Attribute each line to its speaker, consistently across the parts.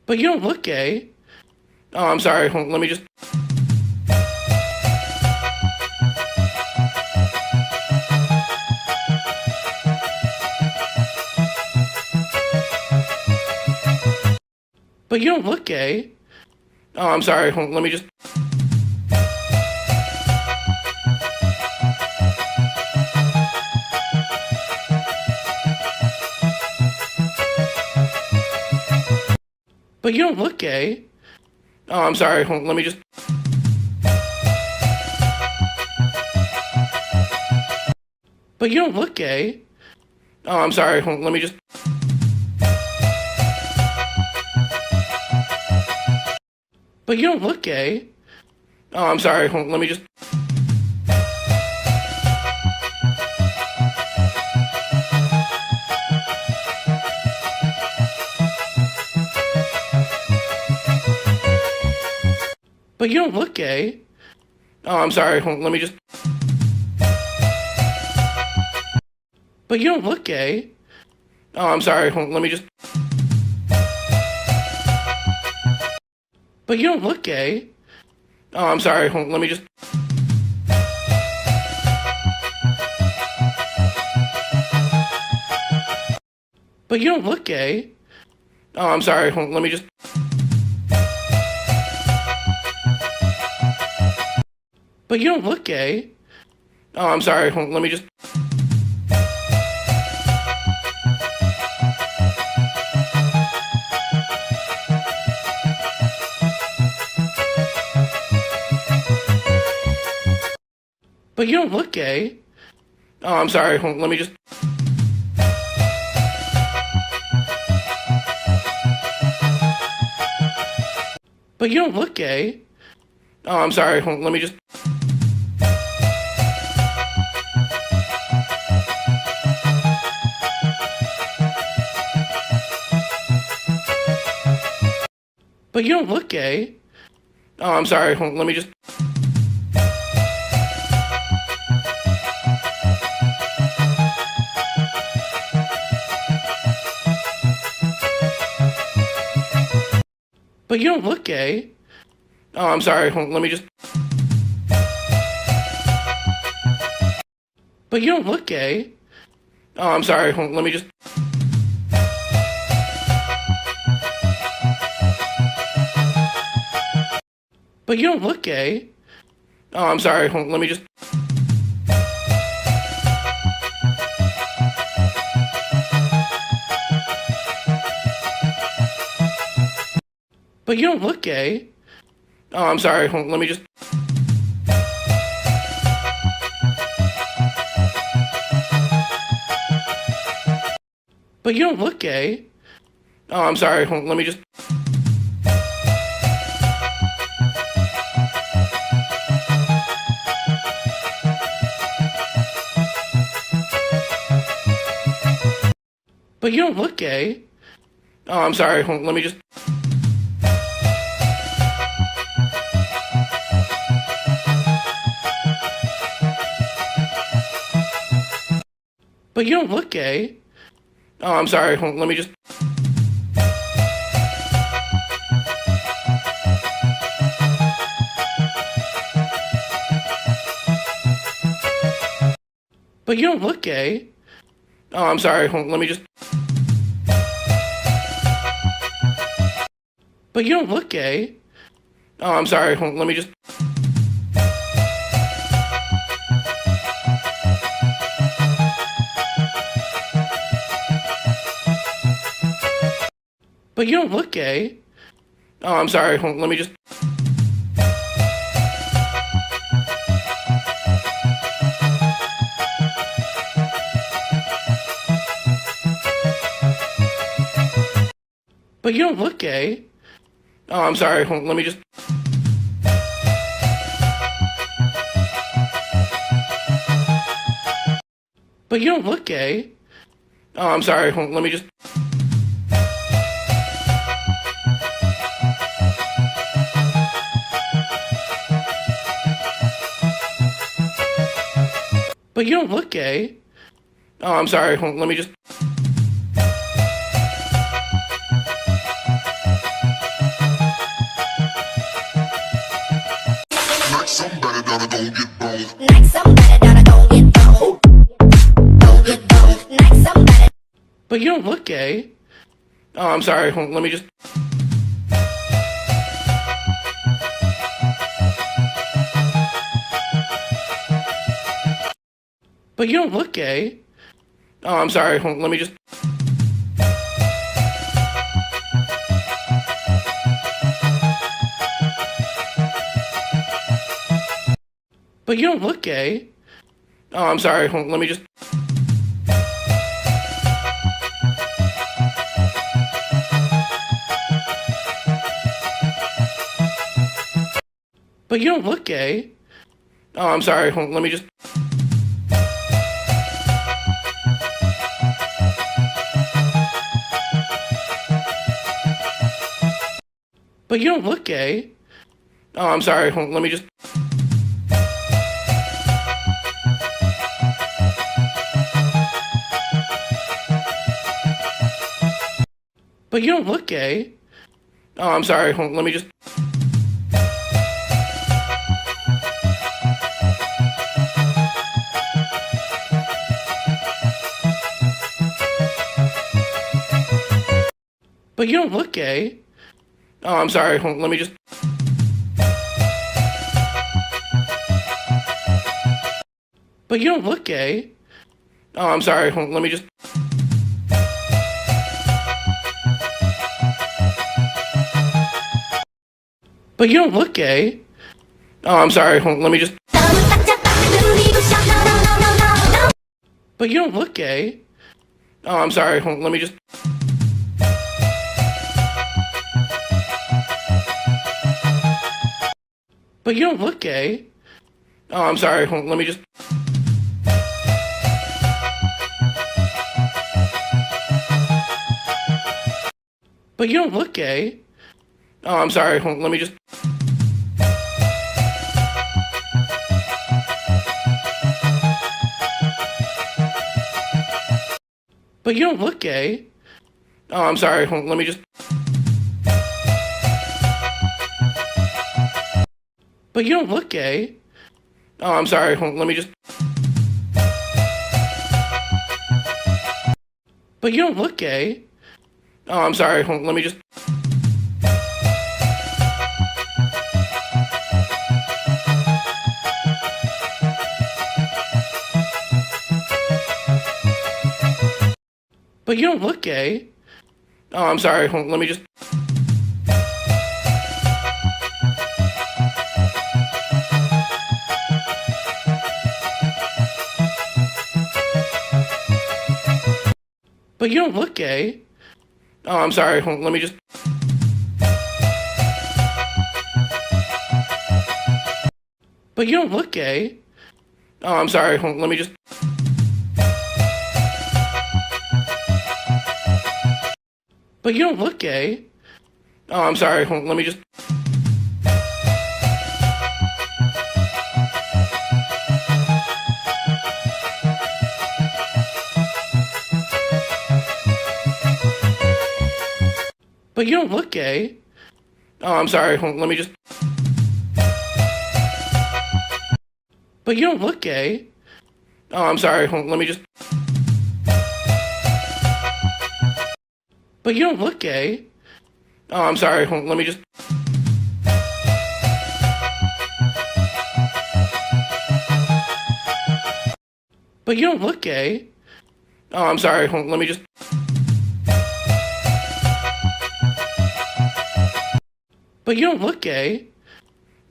Speaker 1: But you don't look gay. Oh, I'm sorry. Let me just... But you don't look gay. Oh, I'm sorry. Let me just... But you don't look gay. Oh, I'm sorry. Let me just... But you don't look gay. Oh, I'm sorry. Let me just... But you don't look gay. Oh, I'm sorry. Let me just... But you don't look gay. Oh, I'm sorry. Let me just... But you don't look gay. Oh, I'm sorry. Let me just... But you don't look gay. Oh, I'm sorry. Let me just... But you don't look gay. Oh, I'm sorry. Let me just... But you don't look gay. Oh, I'm sorry. Let me just... But you don't look gay. Oh, I'm sorry. Let me just... But you don't look gay. Oh, I'm sorry. Let me just... But you don't look gay. Oh, I'm sorry. Let me just... But you don't look gay. Oh, I'm sorry. Let me just... But you don't look gay. Oh, I'm sorry. Let me just... But you don't look gay. Oh, I'm sorry. Let me just... But you don't look gay. Oh, I'm sorry. Let me just... But you don't look gay. Oh, I'm sorry. Let me just... But you don't look gay. Oh, I'm sorry. Let me just... But you don't look gay. Oh, I'm sorry. Let me just... But you don't look gay. Oh, I'm sorry. Let me just... But you don't look gay. Oh, I'm sorry. Let me just... But you don't look gay. Oh, I'm sorry. Let me just... But you don't look gay. Oh, I'm sorry. Let me just... But you don't look gay. Oh, I'm sorry. Let me just... But you don't look gay. Oh, I'm sorry. Let me just... But you don't look gay. Oh, I'm sorry. Let me just... But you don't look gay. Oh, I'm sorry. Let me just... But you don't look gay. Oh, I'm sorry. Let me just... But you don't look gay. Oh, I'm sorry. Let me just... But you don't look gay. Oh, I'm sorry. Let me just... But you don't look gay. Oh, I'm sorry. Let me just... But you don't look gay. Oh, I'm sorry. Let me just... But you don't look gay. Oh, I'm sorry. Let me just... But you don't look gay. Oh, I'm sorry. Let me just... But you don't look gay. Oh, I'm sorry. Let me just... But you don't look gay. Oh, I'm sorry. Let me just... But you don't look gay. Oh, I'm sorry. Let me just... But you don't look gay. Oh, I'm sorry. Let me just... But you don't look gay. Oh, I'm sorry. Let me just... But you don't look gay. Oh, I'm sorry. Let me just... But you don't look gay. Oh, I'm sorry. Let me just... But you don't look gay. Oh, I'm sorry. Let me just... But you don't look gay. Oh, I'm sorry. Let me just... But you don't look gay. Oh, I'm sorry. Let me just... But you don't look gay. Oh, I'm sorry. Let me just... But you don't look gay. Oh, I'm sorry. Let me just... But you don't look gay. Oh, I'm sorry. Let me just... But you don't look gay. Oh, I'm sorry. Let me just... But you don't look gay.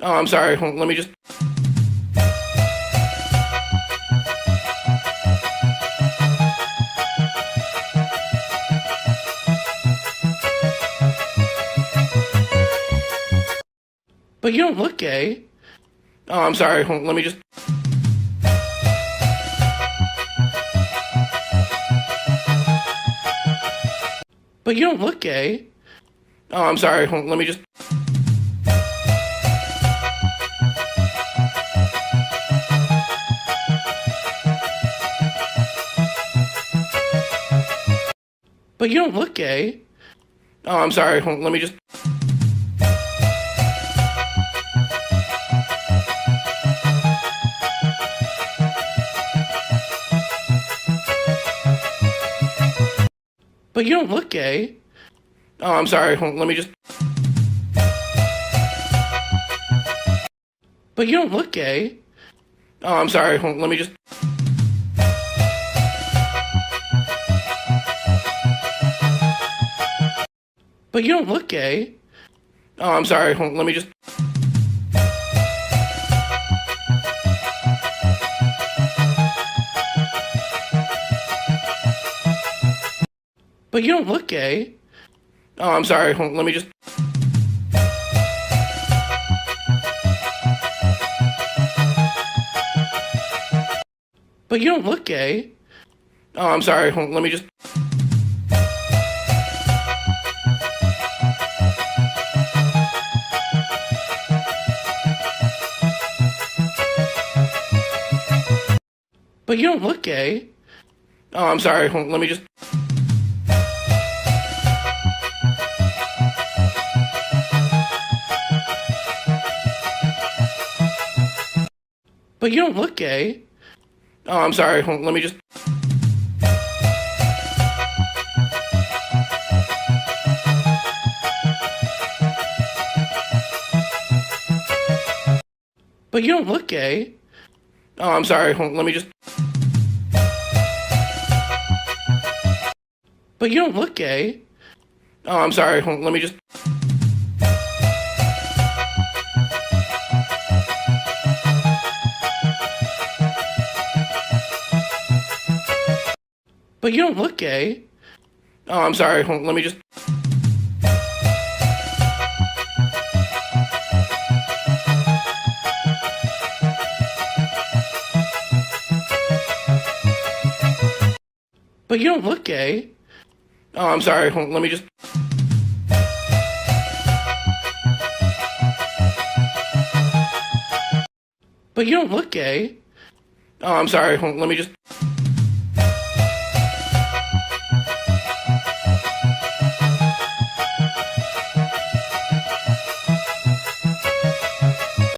Speaker 1: Oh, I'm sorry. Let me just... But you don't look gay. Oh, I'm sorry. Let me just... But you don't look gay. Oh, I'm sorry. Let me just... But you don't look gay. Oh, I'm sorry. Let me just... But you don't look gay. Oh, I'm sorry. Let me just. But you don't look gay. Oh, I'm sorry. Let me just. But you don't look gay. Oh, I'm sorry. Let me just. But you don't look gay. Oh, I'm sorry. Let me just. But you don't look gay. Oh, I'm sorry. Let me just. But you don't look gay. Oh, I'm sorry. Let me just. But you don't look gay. Oh, I'm sorry. Let me just. But you don't look gay. Oh, I'm sorry. Let me just. But you don't look gay. Oh, I'm sorry. Let me just. But you don't look gay. Oh, I'm sorry. Let me just. But you don't look gay. Oh, I'm sorry. Let me just. But you don't look gay. Oh, I'm sorry. Let me just.